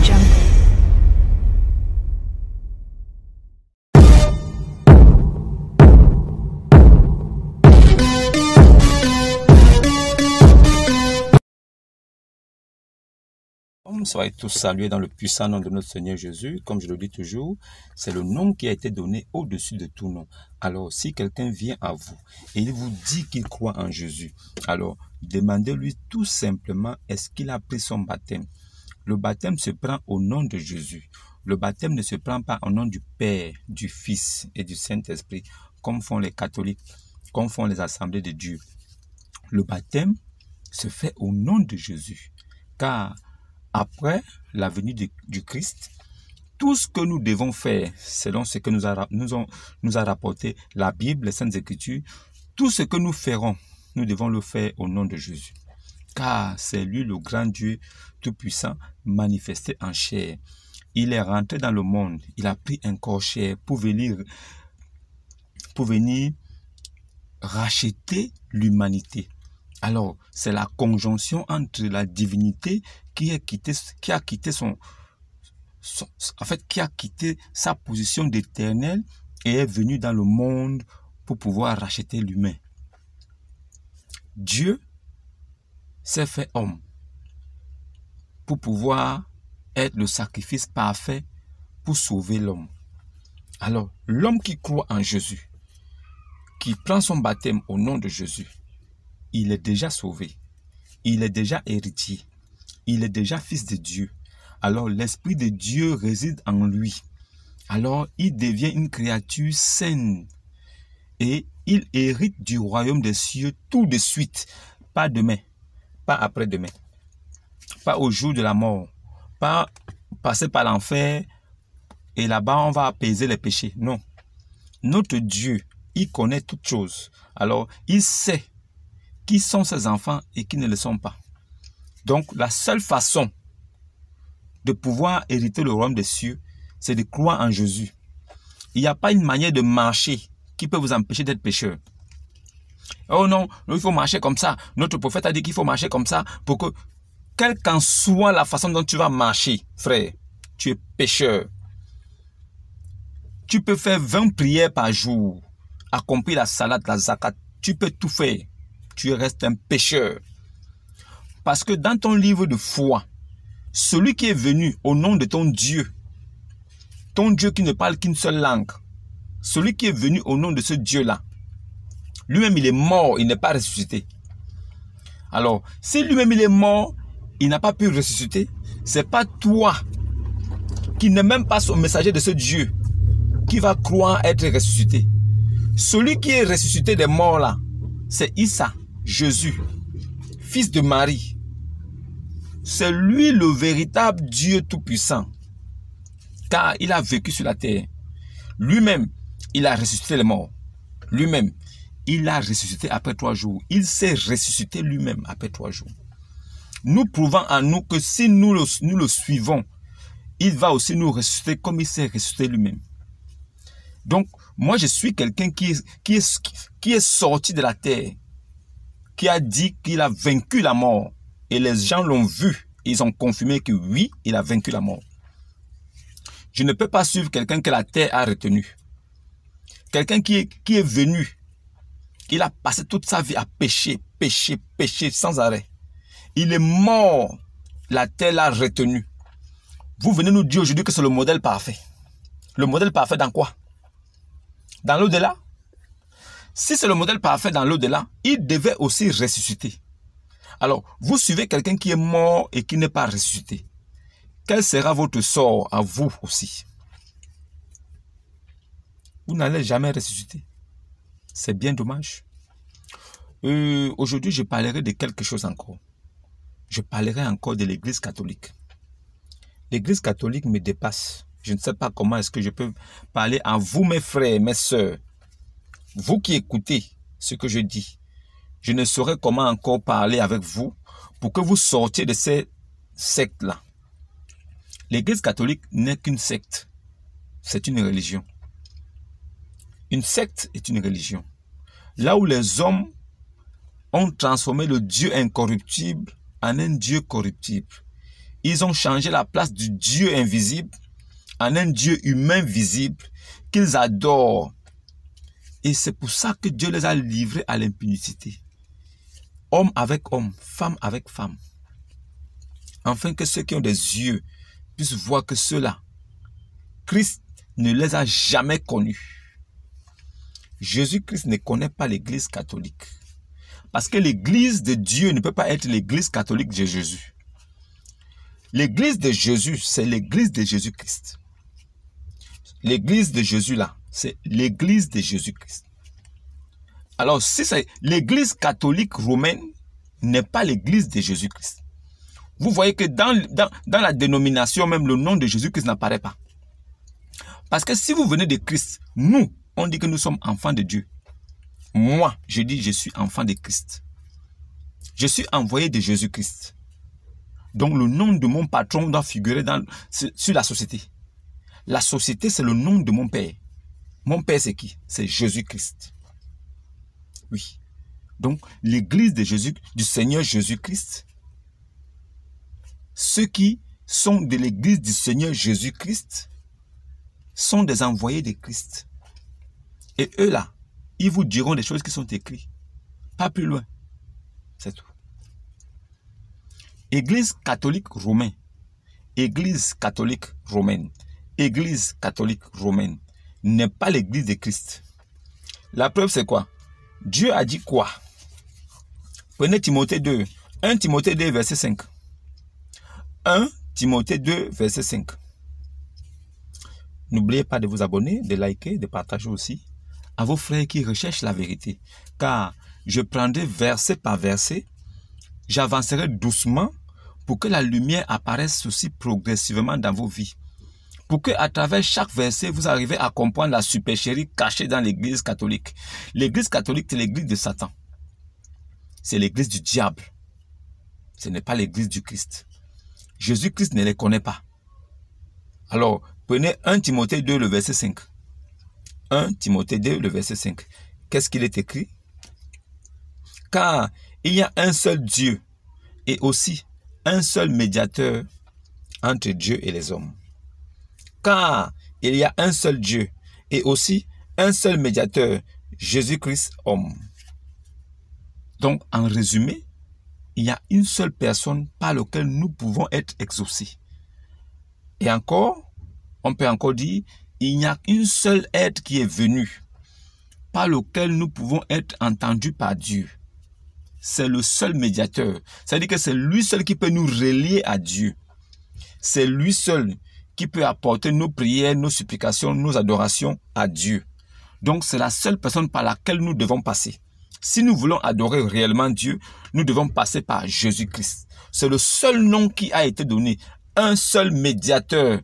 Jungle. Soyez tous salués dans le puissant nom de notre Seigneur Jésus. Comme je le dis toujours, c'est le nom qui a été donné au-dessus de tout nom. Alors, si quelqu'un vient à vous et il vous dit qu'il croit en Jésus, alors demandez-lui tout simplement, est-ce qu'il a pris son baptême? Le baptême se prend au nom de Jésus. Le baptême ne se prend pas au nom du Père, du Fils et du Saint-Esprit, comme font les catholiques, comme font les assemblées de Dieu. Le baptême se fait au nom de Jésus, car après la venue du Christ, tout ce que nous devons faire, selon ce que nous a rapporté la Bible, les Saintes Écritures, tout ce que nous ferons, nous devons le faire au nom de Jésus. Car c'est lui le grand Dieu Tout-Puissant manifesté en chair. Il est rentré dans le monde, il a pris un corps chair pour venir racheter l'humanité. Alors, c'est la conjonction entre la divinité qui a quitté sa position d'éternel et est venu dans le monde pour pouvoir racheter l'humain. Dieu s'est fait homme pour pouvoir être le sacrifice parfait pour sauver l'homme. Alors, l'homme qui croit en Jésus, qui prend son baptême au nom de Jésus, il est déjà sauvé, il est déjà héritier, il est déjà fils de Dieu. Alors l'Esprit de Dieu réside en lui. Alors il devient une créature saine et il hérite du royaume des cieux tout de suite. Pas demain, pas après-demain, pas au jour de la mort, pas passer par l'enfer et là-bas on va apaiser les péchés. Non, notre Dieu, il connaît toutes choses. Alors il sait qui sont ses enfants et qui ne le sont pas. Donc, la seule façon de pouvoir hériter le royaume des cieux, c'est de croire en Jésus. Il n'y a pas une manière de marcher qui peut vous empêcher d'être pécheur. Oh non, il faut marcher comme ça. Notre prophète a dit qu'il faut marcher comme ça pour que, quelle qu'en soit la façon dont tu vas marcher, frère, tu es pécheur. Tu peux faire 20 prières par jour, accomplir la salade, la zakat, tu peux tout faire. Tu restes un pécheur. Parce que dans ton livre de foi, celui qui est venu au nom de ton Dieu qui ne parle qu'une seule langue, celui qui est venu au nom de ce Dieu-là, lui-même il est mort, il n'est pas ressuscité. Alors, si lui-même il est mort, il n'a pas pu ressusciter, c'est pas toi qui n'es même pas son messager de ce Dieu qui va croire être ressuscité. Celui qui est ressuscité des morts là, c'est Issa, Jésus, fils de Marie. C'est lui le véritable Dieu Tout-Puissant. Car il a vécu sur la terre. Lui-même, il a ressuscité les morts. Lui-même, il a ressuscité après 3 jours. Il s'est ressuscité lui-même après 3 jours. Nous prouvons à nous que si nous le suivons, il va aussi nous ressusciter comme il s'est ressuscité lui-même. Donc, moi je suis quelqu'un qui est sorti de la terre, qui a dit qu'il a vaincu la mort. Et les gens l'ont vu. Ils ont confirmé que oui, il a vaincu la mort. Je ne peux pas suivre quelqu'un que la terre a retenu. Quelqu'un qui est venu. Il a passé toute sa vie à pécher, pécher, pécher sans arrêt. Il est mort. La terre l'a retenu. Vous venez nous dire aujourd'hui que c'est le modèle parfait. Le modèle parfait dans quoi? Dans l'au-delà? Si c'est le modèle parfait dans l'au-delà, il devait aussi ressusciter. Alors, vous suivez quelqu'un qui est mort et qui n'est pas ressuscité. Quel sera votre sort à vous aussi? Vous n'allez jamais ressusciter. C'est bien dommage. Aujourd'hui, je parlerai de quelque chose encore. Je parlerai encore de l'Église catholique. L'Église catholique me dépasse. Je ne sais pas comment est-ce que je peux parler à vous, mes frères, mes sœurs. Vous qui écoutez ce que je dis. Je ne saurais comment encore parler avec vous pour que vous sortiez de ces sectes-là. L'Église catholique n'est qu'une secte. C'est une religion. Une secte est une religion. Là où les hommes ont transformé le Dieu incorruptible en un Dieu corruptible. Ils ont changé la place du Dieu invisible en un Dieu humain visible qu'ils adorent. Et c'est pour ça que Dieu les a livrés à l'impunité. Homme avec homme, femme avec femme. Afin que ceux qui ont des yeux puissent voir que ceux-là, Christ ne les a jamais connus. Jésus-Christ ne connaît pas l'Église catholique. Parce que l'Église de Dieu ne peut pas être l'Église catholique de Jésus. L'Église de Jésus, c'est l'Église de Jésus-Christ. L'Église de Jésus là, c'est l'Église de Jésus-Christ. Alors, si c'est l'Église catholique romaine, n'est pas l'Église de Jésus-Christ. Vous voyez que dans la dénomination, même le nom de Jésus-Christ n'apparaît pas. Parce que si vous venez de Christ, nous, on dit que nous sommes enfants de Dieu. Moi, je dis je suis enfant de Christ. Je suis envoyé de Jésus-Christ. Donc le nom de mon patron doit figurer sur la société. La société, c'est le nom de mon père. Mon père, c'est qui? C'est Jésus-Christ. Oui. Donc, l'église de Jésus, du Seigneur Jésus-Christ, ceux qui sont de l'église du Seigneur Jésus-Christ sont des envoyés de Christ. Et eux là, ils vous diront des choses qui sont écrites. Pas plus loin. C'est tout. Église catholique romaine. Église catholique romaine. Église catholique romaine n'est pas l'église de Christ. La preuve, c'est quoi? Dieu a dit quoi? Prenez Timothée 2. 1 Timothée 2, verset 5. 1 Timothée 2, verset 5. N'oubliez pas de vous abonner, de liker, de partager aussi à vos frères qui recherchent la vérité. Car je prendrai verset par verset, j'avancerai doucement pour que la lumière apparaisse aussi progressivement dans vos vies. Pour que à travers chaque verset, vous arrivez à comprendre la supercherie cachée dans l'église catholique. L'église catholique, c'est l'église de Satan. C'est l'église du diable. Ce n'est pas l'église du Christ. Jésus-Christ ne les connaît pas. Alors, prenez 1 Timothée 2, le verset 5. 1 Timothée 2, le verset 5. Qu'est-ce qu'il est écrit? Car il y a un seul Dieu et aussi un seul médiateur entre Dieu et les hommes. Car il y a un seul Dieu et aussi un seul médiateur, Jésus-Christ homme. Donc, en résumé, il y a une seule personne par laquelle nous pouvons être exaucés. Et encore, on peut encore dire, il n'y a qu'une seule être qui est venue, par lequel nous pouvons être entendus par Dieu. C'est le seul médiateur. C'est-à-dire que c'est lui seul qui peut nous relier à Dieu. C'est lui seul qui peut apporter nos prières, nos supplications, nos adorations à Dieu. Donc c'est la seule personne par laquelle nous devons passer. Si nous voulons adorer réellement Dieu, nous devons passer par Jésus-Christ. C'est le seul nom qui a été donné. Un seul médiateur.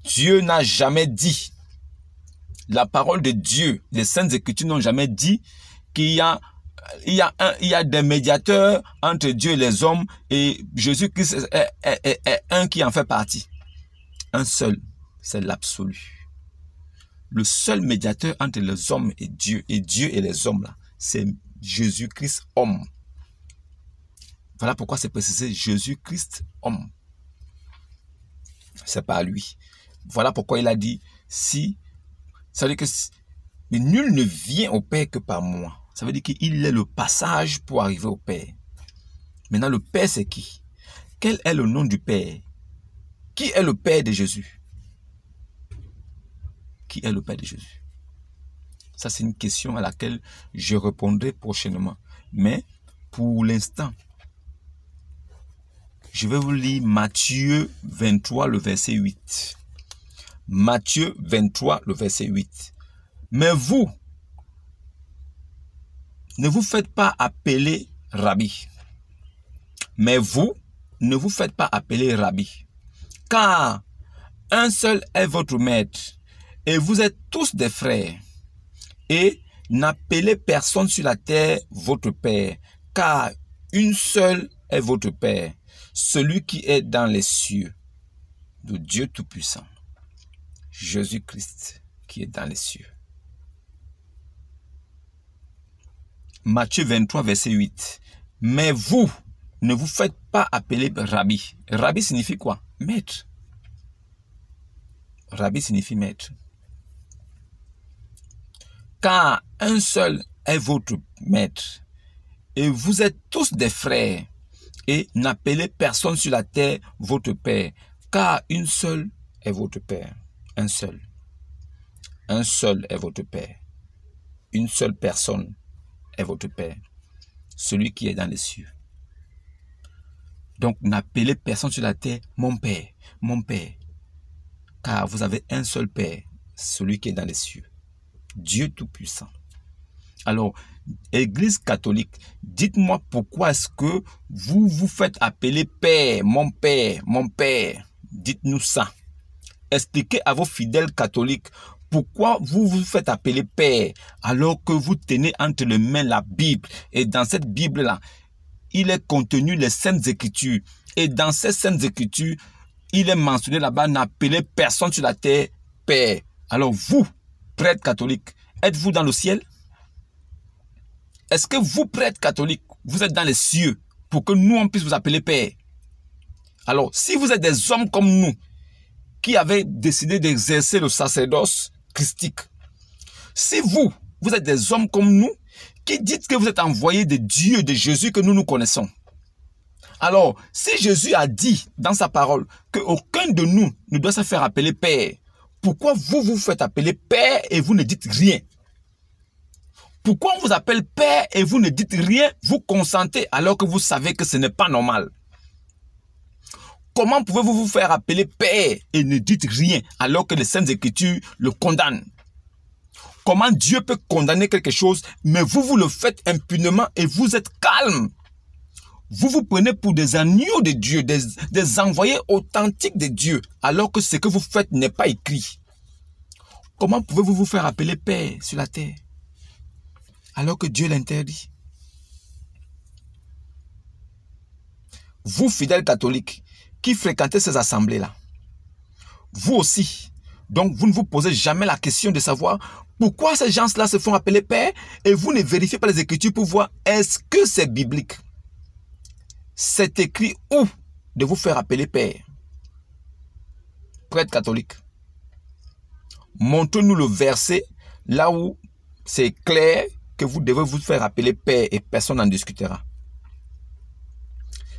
Dieu n'a jamais dit. La parole de Dieu, les Saintes Écritures n'ont jamais dit qu'il y a des médiateurs entre Dieu et les hommes et Jésus-Christ est un qui en fait partie. Un seul, c'est l'absolu. Le seul médiateur entre les hommes et Dieu et les hommes, là, c'est Jésus-Christ homme. Voilà pourquoi c'est précisé Jésus-Christ homme. C'est pas lui. Voilà pourquoi il a dit, ça veut dire que mais nul ne vient au Père que par moi. Ça veut dire qu'il est le passage pour arriver au Père. Maintenant, le Père, c'est qui? Quel est le nom du Père? Qui est le Père de Jésus? Qui est le Père de Jésus? Ça, c'est une question à laquelle je répondrai prochainement. Mais, pour l'instant, je vais vous lire Matthieu 23, le verset 8. Matthieu 23, le verset 8. Mais vous, ne vous faites pas appeler Rabbi. Mais vous, ne vous faites pas appeler Rabbi. Car un seul est votre maître, et vous êtes tous des frères. Et n'appelez personne sur la terre votre Père, car une seule est votre Père, celui qui est dans les cieux, de Dieu Tout-Puissant, Jésus-Christ qui est dans les cieux. Matthieu 23, verset 8. Mais vous, ne vous faites pas appeler Rabbi. Rabbi signifie quoi? Maître. Rabbi signifie maître. Car un seul est votre maître, et vous êtes tous des frères, et n'appelez personne sur la terre votre père, car une seule est votre père. Un seul. Un seul est votre père. Une seule personne est votre père, celui qui est dans les cieux. Donc n'appelez personne sur la terre mon père, car vous avez un seul père, celui qui est dans les cieux. Dieu Tout-Puissant. Alors, Église catholique, dites-moi pourquoi est-ce que vous vous faites appeler Père, mon Père, mon Père. Dites-nous ça. Expliquez à vos fidèles catholiques pourquoi vous vous faites appeler Père alors que vous tenez entre les mains la Bible. Et dans cette Bible-là, il est contenu les Saintes Écritures. Et dans ces Saintes Écritures, il est mentionné là-bas, n'appelez personne sur la terre Père. Alors vous, prêtres catholiques, êtes-vous dans le ciel? Est-ce que vous, prêtres catholiques, vous êtes dans les cieux pour que nous, on puisse vous appeler Père? Alors, si vous êtes des hommes comme nous, qui avez décidé d'exercer le sacerdoce christique, si vous, vous êtes des hommes comme nous, qui dites que vous êtes envoyés de Dieu, de Jésus que nous connaissons, alors, si Jésus a dit dans sa parole qu'aucun de nous ne doit se faire appeler Père, pourquoi vous vous faites appeler Père et vous ne dites rien? Pourquoi on vous appelle Père et vous ne dites rien? Vous consentez alors que vous savez que ce n'est pas normal. Comment pouvez-vous vous faire appeler Père et ne dites rien alors que les Saintes Écritures le condamnent? Comment Dieu peut condamner quelque chose, mais vous le faites impunément et vous êtes calme? Vous vous prenez pour des agneaux de Dieu, des envoyés authentiques de Dieu, alors que ce que vous faites n'est pas écrit. Comment pouvez-vous vous faire appeler Père sur la terre, alors que Dieu l'interdit? Vous, fidèles catholiques, qui fréquentez ces assemblées-là, vous aussi, donc vous ne vous posez jamais la question de savoir pourquoi ces gens-là se font appeler Père et vous ne vérifiez pas les Écritures pour voir est-ce que c'est biblique. C'est écrit où de vous faire appeler Père? Prêtre catholique, montrez-nous le verset là où c'est clair que vous devez vous faire appeler Père et personne n'en discutera.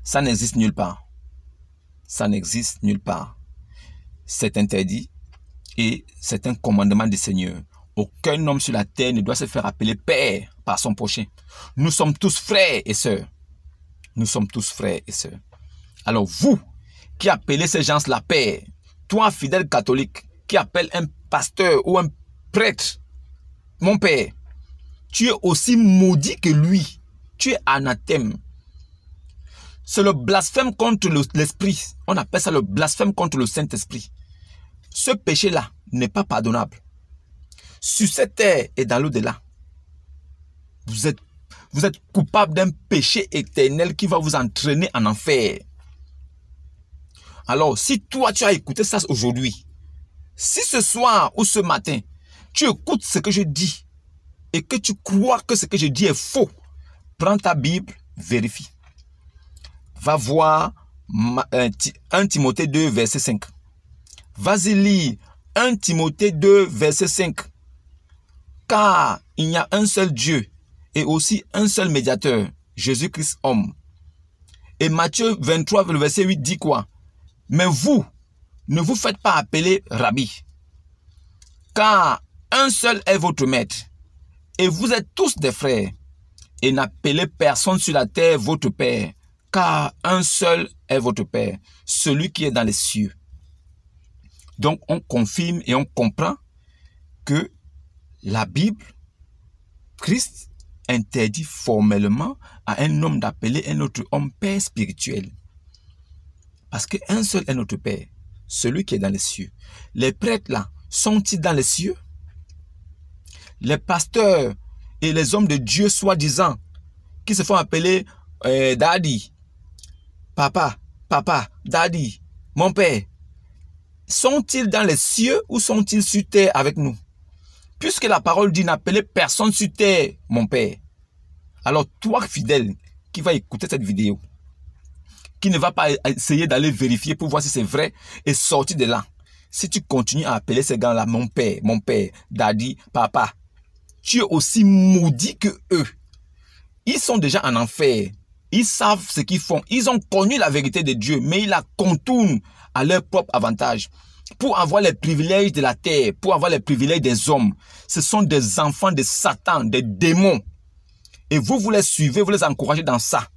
Ça n'existe nulle part. Ça n'existe nulle part. C'est interdit et c'est un commandement du Seigneur. Aucun homme sur la terre ne doit se faire appeler Père par son prochain. Nous sommes tous frères et sœurs. Nous sommes tous frères et sœurs. Alors vous, qui appelez ces gens-là Père, toi fidèle catholique, qui appelle un pasteur ou un prêtre, mon Père, tu es aussi maudit que lui. Tu es anathème. C'est le blasphème contre l'esprit. On appelle ça le blasphème contre le Saint-Esprit. Ce péché-là n'est pas pardonnable. Sur cette terre et dans l'au-delà, vous êtes coupable d'un péché éternel qui va vous entraîner en enfer. Alors, si toi, tu as écouté ça aujourd'hui, si ce soir ou ce matin, tu écoutes ce que je dis et que tu crois que ce que je dis est faux, prends ta Bible, vérifie. Va voir 1 Timothée 2, verset 5. Vas-y lire 1 Timothée 2, verset 5. Car il y a un seul Dieu et aussi un seul médiateur, Jésus-Christ homme. Et Matthieu 23, le verset 8 dit quoi? Mais vous, ne vous faites pas appeler Rabbi, car un seul est votre maître, et vous êtes tous des frères, et n'appelez personne sur la terre votre Père, car un seul est votre Père, celui qui est dans les cieux. Donc on confirme et on comprend que la Bible, Christ, interdit formellement à un homme d'appeler un autre homme Père spirituel. Parce qu'un seul est notre Père, celui qui est dans les cieux. Les prêtres là, sont-ils dans les cieux? Les pasteurs et les hommes de Dieu soi-disant, qui se font appeler Daddy, Papa, Daddy, mon Père, sont-ils dans les cieux ou sont-ils sur terre avec nous? Puisque la parole dit n'appelez personne sur terre, mon Père. Alors toi, fidèle, qui va écouter cette vidéo, qui ne va pas essayer d'aller vérifier pour voir si c'est vrai et sortir de là. Si tu continues à appeler ces gars-là mon père, daddy, papa, tu es aussi maudit que eux. Ils sont déjà en enfer. Ils savent ce qu'ils font. Ils ont connu la vérité de Dieu, mais ils la contournent à leur propre avantage. Pour avoir les privilèges de la terre, pour avoir les privilèges des hommes. Ce sont des enfants de Satan, des démons. Et vous les suivez, vous les encouragez dans ça.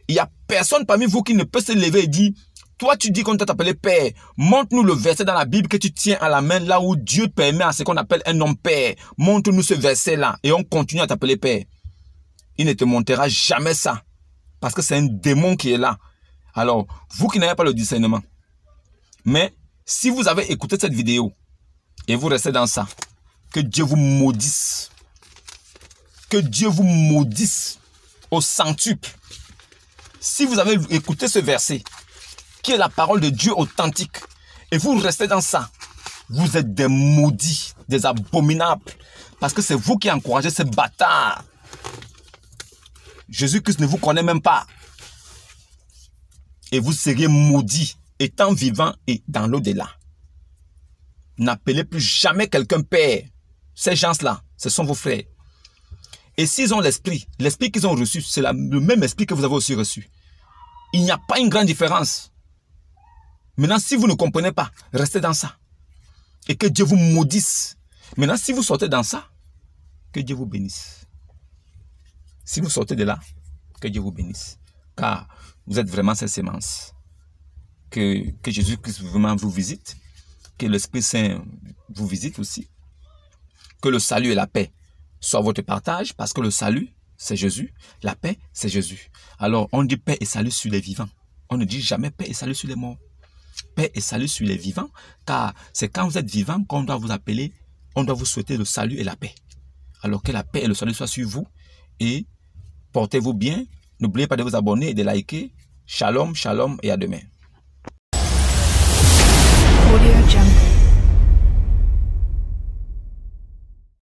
Il n'y a personne parmi vous qui ne peut se lever et dire, toi tu dis qu'on t'a appelé père, montre-nous le verset dans la Bible que tu tiens à la main, là où Dieu permet à ce qu'on appelle un homme père. Montre-nous ce verset-là et on continue à t'appeler père. Il ne te montrera jamais ça. Parce que c'est un démon qui est là. Alors, vous qui n'avez pas le discernement, mais si vous avez écouté cette vidéo et vous restez dans ça, que Dieu vous maudisse. Que Dieu vous maudisse au centuple. Si vous avez écouté ce verset, qui est la parole de Dieu authentique, et vous restez dans ça, vous êtes des maudits, des abominables, parce que c'est vous qui encouragez ces bâtards. Jésus-Christ ne vous connaît même pas. Et vous seriez maudits, étant vivant et dans l'au-delà. N'appelez plus jamais quelqu'un père. Ces gens-là, ce sont vos frères. Et s'ils ont l'esprit qu'ils ont reçu, c'est le même esprit que vous avez aussi reçu. Il n'y a pas une grande différence. Maintenant, si vous ne comprenez pas, restez dans ça. Et que Dieu vous maudisse. Maintenant, si vous sortez dans ça, que Dieu vous bénisse. Si vous sortez de là, que Dieu vous bénisse. Car vous êtes vraiment ces semences. Que Jésus-Christ vraiment vous visite. Que l'Esprit Saint vous visite aussi. Que le salut et la paix soient votre partage. Parce que le salut, c'est Jésus. La paix, c'est Jésus. Alors, on dit paix et salut sur les vivants. On ne dit jamais paix et salut sur les morts. Paix et salut sur les vivants. Car c'est quand vous êtes vivant qu'on doit vous appeler. On doit vous souhaiter le salut et la paix. Alors que la paix et le salut soient sur vous. Et portez-vous bien. N'oubliez pas de vous abonner et de liker. Shalom, shalom et à demain.